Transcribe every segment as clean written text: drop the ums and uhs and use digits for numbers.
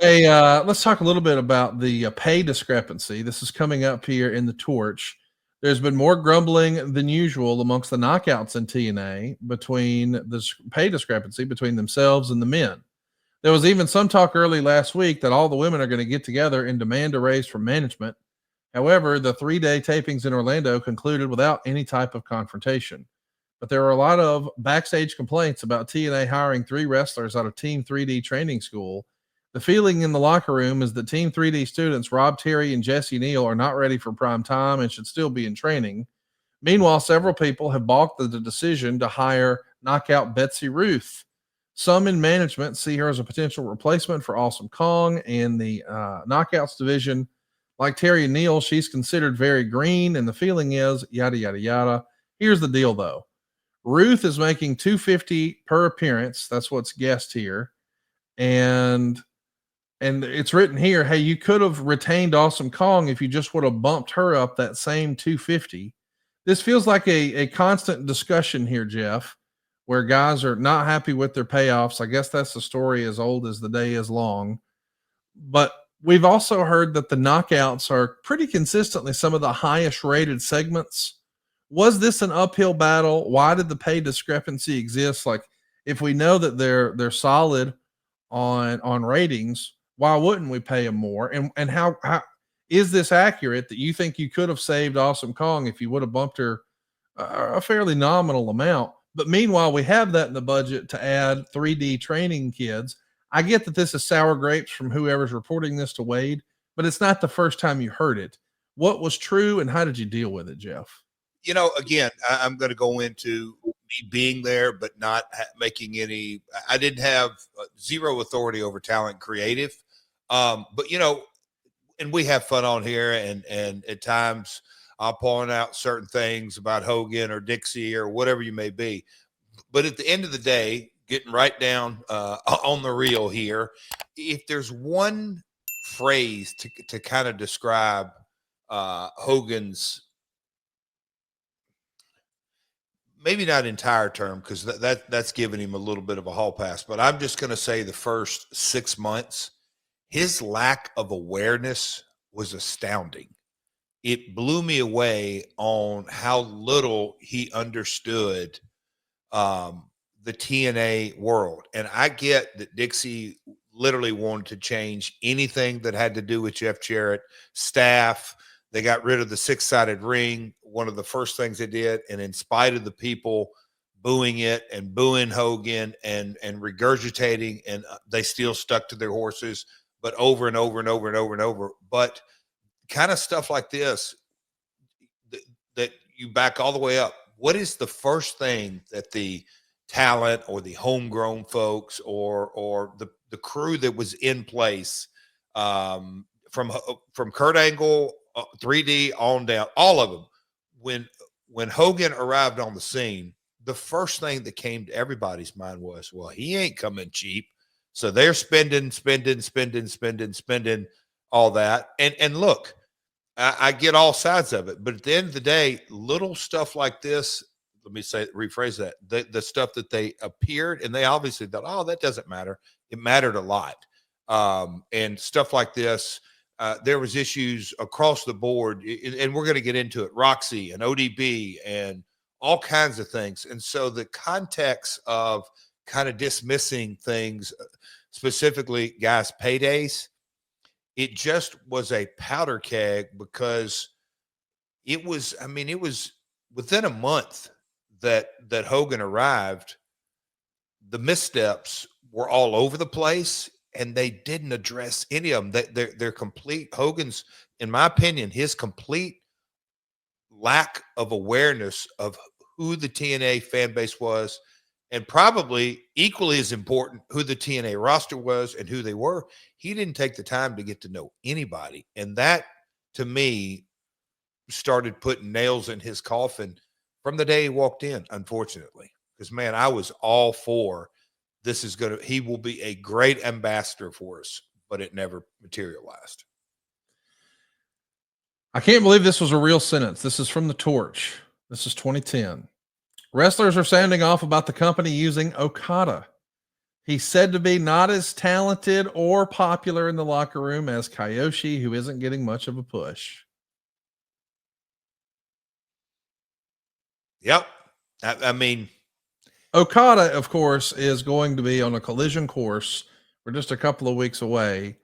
Hey, let's talk a little bit about the pay discrepancy. This is coming up here in the torch. There's been more grumbling than usual amongst the knockouts in TNA between the pay discrepancy between themselves and the men. There was even some talk early last week that all the women are going to get together and demand a raise from management. However, the 3-day tapings in Orlando concluded without any type of confrontation. But there were a lot of backstage complaints about TNA hiring 3 wrestlers out of Team 3D training school. The feeling in the locker room is that Team 3D students Rob Terry and Jesse Neal are not ready for prime time and should still be in training. Meanwhile, several people have balked at the decision to hire knockout Betsy Ruth. Some in management see her as a potential replacement for Awesome Kong in the knockouts division. Like Terry and Neal, she's considered very green, and the feeling is yada, yada, yada. Here's the deal, though. Ruth is making $250 per appearance. That's what's guessed here. And it's written here, hey, you could have retained Awesome Kong if you just would have bumped her up that same $250. This feels like a constant discussion here, Jeff, where guys are not happy with their payoffs. I guess that's the story as old as the day is long. But we've also heard that the knockouts are pretty consistently some of the highest rated segments. Was this an uphill battle? Why did the pay discrepancy exist? Like, if we know that they're solid on ratings, why wouldn't we pay them more? And how is this accurate that you think you could have saved Awesome Kong if you would have bumped her a fairly nominal amount? But meanwhile, we have that in the budget to add 3D training kids. I get that this is sour grapes from whoever's reporting this to Wade, but it's not the first time you heard it. What was true and how did you deal with it, Jeff? Again, I'm going to go into me being there, but not making any. I didn't have zero authority over talent creative. But, and we have fun on here, and at times I'll point out certain things about Hogan or Dixie or whatever you may be. But at the end of the day, getting right down on the real here, if there's one phrase to kind of describe Hogan's, maybe not entire term, because that's giving him a little bit of a hall pass, but I'm just going to say the first 6 months, his lack of awareness was astounding. It blew me away on how little he understood the TNA world. And I get that Dixie literally wanted to change anything that had to do with Jeff Jarrett, staff. They got rid of the 6-sided ring, one of the first things they did. And in spite of the people booing it and booing Hogan and regurgitating, and they still stuck to their horses, but over and over and over and over and over. But kind of stuff like this, that you back all the way up. What is the first thing that the talent or the homegrown folks or the crew that was in place from Kurt Angle, 3D on down, all of them, when Hogan arrived on the scene, the first thing that came to everybody's mind was, well, he ain't coming cheap. So they're spending all that. And look, I get all sides of it, but at the end of the day, little stuff like this, rephrase that, the stuff that they appeared, and they obviously thought, oh, that doesn't matter. It mattered a lot. And stuff like this, there was issues across the board, and we're going to get into it, Roxy and ODB and all kinds of things. And so the context of kind of dismissing things, specifically guys' paydays, it just was a powder keg, because it was within a month that Hogan arrived, the missteps were all over the place, and they didn't address any of them. They're complete. Hogan's, in my opinion, his complete lack of awareness of who the TNA fan base was, and probably equally as important, who the TNA roster was and who they were. He didn't take the time to get to know anybody. And that, to me, started putting nails in his coffin from the day he walked in, unfortunately. Because, man, I was all for he will be a great ambassador for us, but it never materialized. I can't believe this was a real sentence. This is from The Torch. This is 2010. Wrestlers are sounding off about the company using Okata. He's said to be not as talented or popular in the locker room as Kiyoshi, who isn't getting much of a push. Yep. I mean, Okada, of course, is going to be on a collision course. We're just a couple of weeks away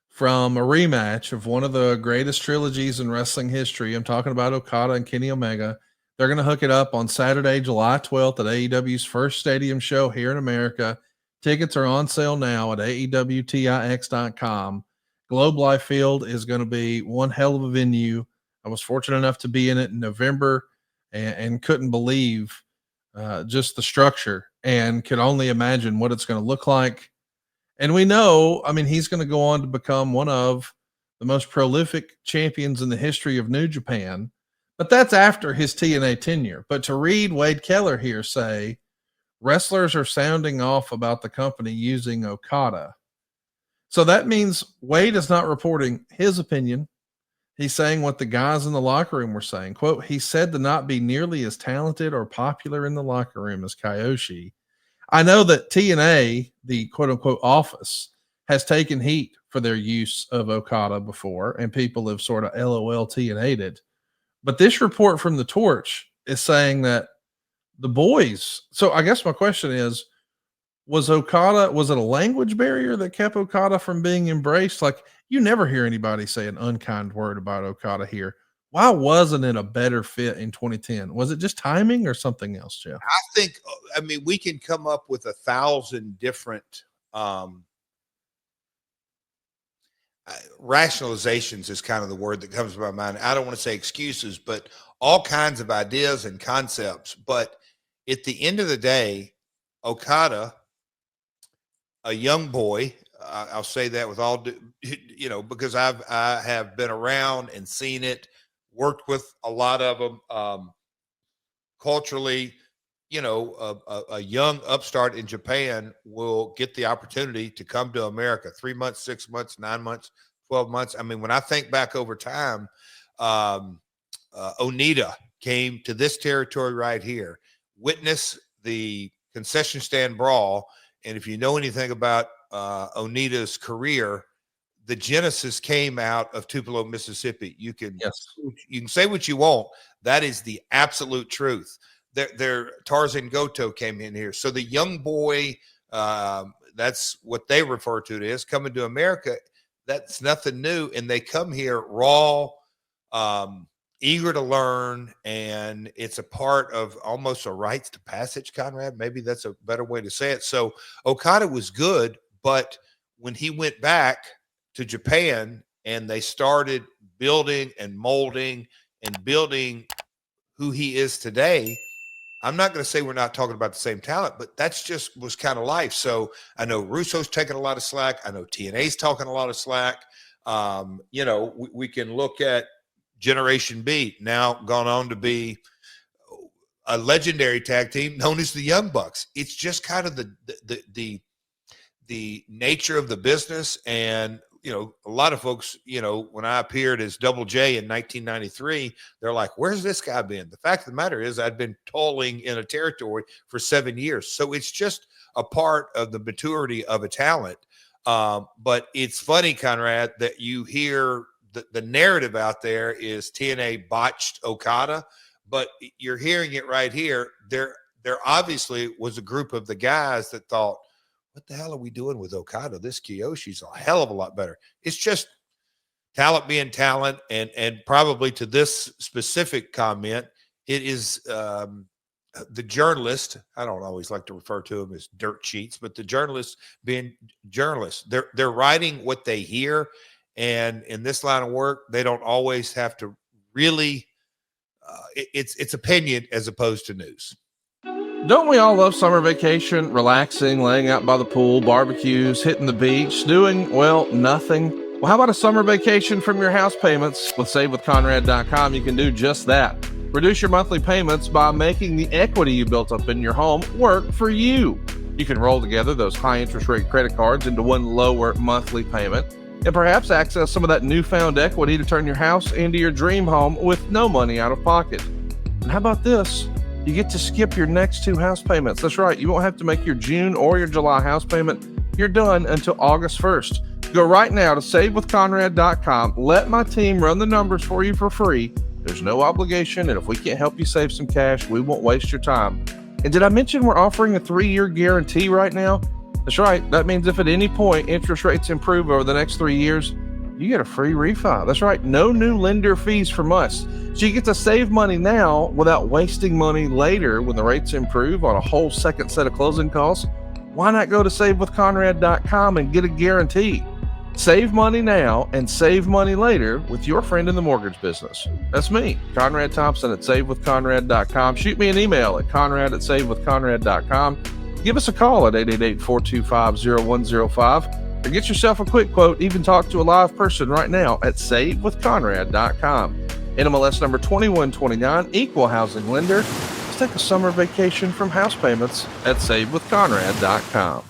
from a rematch of one of the greatest trilogies in wrestling history. I'm talking about Okada and Kenny Omega. They're going to hook it up on Saturday, July 12th at AEW's first stadium show here in America. Tickets are on sale now at AEWTIX.com. Globe Life Field is going to be one hell of a venue. I was fortunate enough to be in it in November and couldn't believe just the structure and could only imagine what it's going to look like. And we know, I mean, he's going to go on to become one of the most prolific champions in the history of New Japan. But that's after his TNA tenure. But to read Wade Keller here say, wrestlers are sounding off about the company using Okada. So that means Wade is not reporting his opinion. He's saying what the guys in the locker room were saying. Quote, he said to not be nearly as talented or popular in the locker room as Kiyoshi. I know that TNA, the quote unquote office, has taken heat for their use of Okada before, and people have sort of LOL TNA'd it. But this report from the Torch is saying that the boys. So I guess my question is, was it a language barrier that kept Okada from being embraced? Like, you never hear anybody say an unkind word about Okada here. Why wasn't it a better fit in 2010? Was it just timing or something else, Jeff? I think, I mean, we can come up with 1,000 different rationalizations is kind of the word that comes to my mind. I don't want to say excuses, but all kinds of ideas and concepts. But at the end of the day, Okada, a young boy, I'll say that with all, because I have been around and seen it, worked with a lot of them. Culturally, a young upstart in Japan will get the opportunity to come to America 3 months, 6 months, 9 months, 12 months. I mean, when I think back over time, Onita came to this territory right here, witnessed the concession stand brawl. And if you know anything about Onita's career, the genesis came out of Tupelo, Mississippi. You can say what you want. That is the absolute truth. Their Tarzan Goto came in here. So the young boy, that's what they refer to it as, coming to America. That's nothing new. And they come here raw, eager to learn. And it's a part of almost a rites to passage, Conrad. Maybe that's a better way to say it. So Okada was good, but when he went back to Japan and they started building and molding and building who he is today, I'm not going to say we're not talking about the same talent, but that's just was kind of life. So I know Russo's taking a lot of slack. I know TNA's talking a lot of slack. We can look at Generation B, now gone on to be a legendary tag team known as the Young Bucks. It's just kind of the nature of the business. And a lot of folks, when I appeared as Double J in 1993, they're like, where's this guy been? The fact of the matter is I'd been toiling in a territory for 7 years. So it's just a part of the maturity of a talent. But it's funny, Conrad, that you hear the narrative out there is TNA botched Okada, but you're hearing it right here. There obviously was a group of the guys that thought, what the hell are we doing with Okada? This Kiyoshi's a hell of a lot better. It's just talent being talent. And probably to this specific comment, it is the journalist. I don't always like to refer to them as dirt sheets, but the journalists being journalists, they're writing what they hear. And in this line of work, they don't always have to really, it's opinion as opposed to news. Don't we all love summer vacation, relaxing, laying out by the pool, barbecues, hitting the beach, doing, well, nothing? Well, how about a summer vacation from your house payments? With SaveWithConrad.com, you can do just that. Reduce your monthly payments by making the equity you built up in your home work for you. You can roll together those high interest rate credit cards into one lower monthly payment and perhaps access some of that newfound equity to turn your house into your dream home with no money out of pocket. And how about this? You get to skip your next 2 house payments. That's right. You won't have to make your June or your July house payment. You're done until August 1st. Go right now to savewithconrad.com. Let my team run the numbers for you for free. There's no obligation, and if we can't help you save some cash, we won't waste your time. And did I mention we're offering a 3-year guarantee right now? That's right. That means if at any point interest rates improve over the next 3 years, you get a free refi. That's right. No new lender fees from us. So you get to save money now without wasting money later when the rates improve on a whole second set of closing costs. Why not go to savewithconrad.com and get a guarantee? Save money now and save money later with your friend in the mortgage business. That's me, Conrad Thompson at savewithconrad.com. Shoot me an email at conrad@savewithconrad.com. Give us a call at 888-425-0105 or get yourself a quick quote. Even talk to a live person right now at savewithconrad.com. NMLS number 2129, equal housing lender. Let's take a summer vacation from house payments at savewithconrad.com.